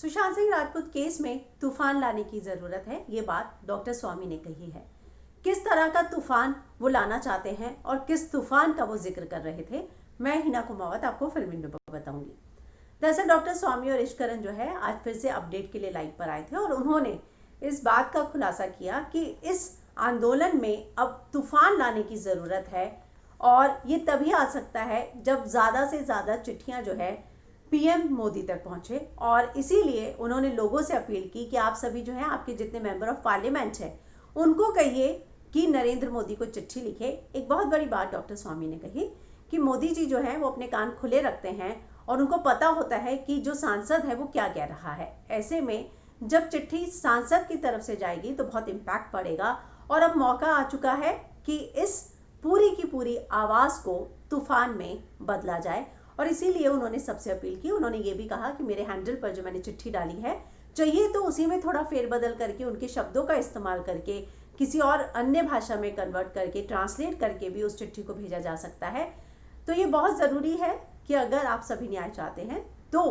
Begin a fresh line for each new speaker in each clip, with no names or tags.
Sushant Singh Rajput case में तूफान लाने की जरूरत है, ये बात डॉक्टर स्वामी ने कही है। किस तरह का तूफान वो लाना चाहते हैं और किस तूफान का वो जिक्र कर रहे थे, मैं हिना कुमावत आपको फिल्म इंडो पर बताऊंगी। दरअसल डॉक्टर स्वामी और ईशकरण जो है आज फिर से अपडेट के लिए लाइव पर आए थे और उन्होंने इस बात का खुलासा किया कि इस आंदोलन में अब तूफान लाने की जरूरत है और ये तभी आ सकता है जब ज़्यादा से ज़्यादा चिट्ठियां जो है पीएम मोदी तक पहुंचे। और इसीलिए उन्होंने लोगों से अपील की कि आप सभी जो हैं, आपके जितने मेंबर ऑफ पार्लियामेंट हैं, उनको कहिए कि नरेंद्र मोदी को चिट्ठी लिखे। एक बहुत बड़ी बात डॉक्टर स्वामी ने कही कि मोदी जी जो है वो अपने कान खुले रखते हैं और उनको पता होता है कि जो सांसद है वो क्या कह रहा है। ऐसे में जब चिट्ठी सांसद की तरफ से जाएगी तो बहुत इम्पैक्ट पड़ेगा और अब मौका आ चुका है कि इस पूरी की पूरी आवाज़ को तूफान में बदला जाए। और इसीलिए उन्होंने सबसे अपील की। उन्होंने ये भी कहा कि मेरे हैंडल पर जो मैंने चिट्ठी डाली है, चाहिए तो उसी में थोड़ा फेरबदल करके, उनके शब्दों का इस्तेमाल करके, किसी और अन्य भाषा में कन्वर्ट करके, ट्रांसलेट करके भी उस चिट्ठी को भेजा जा सकता है। तो ये बहुत ज़रूरी है कि अगर आप सभी न्याय चाहते हैं तो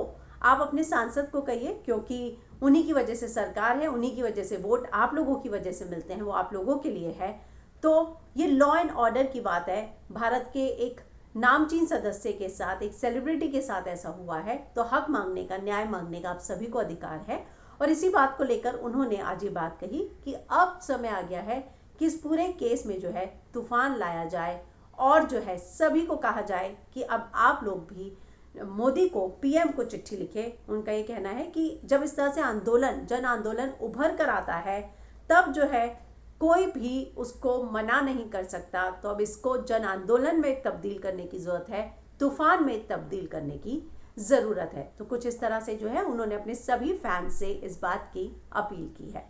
आप अपने सांसद को कहिए, क्योंकि उन्हीं की वजह से सरकार है, उन्हीं की वजह से वोट आप लोगों की वजह से मिलते हैं, वो आप लोगों के लिए है। तो ये लॉ एंड ऑर्डर की बात है। भारत के एक नामचीन सदस्य के साथ, एक सेलिब्रिटी के साथ ऐसा हुआ है, तो हक मांगने का, न्याय मांगने का आप सभी को अधिकार है। और इसी बात को लेकर उन्होंने आज ये बात कही कि अब समय आ गया है कि इस पूरे केस में जो है तूफान लाया जाए और जो है सभी को कहा जाए कि अब आप लोग भी मोदी को, पीएम को चिट्ठी लिखे। उनका ये कहना है कि जब इस तरह से आंदोलन, जन आंदोलन उभर कर आता है, तब जो है कोई भी उसको मना नहीं कर सकता। तो अब इसको जन आंदोलन में तब्दील करने की जरूरत है, तूफान में तब्दील करने की जरूरत है। तो कुछ इस तरह से जो है उन्होंने अपने सभी फैंस से इस बात की अपील की है।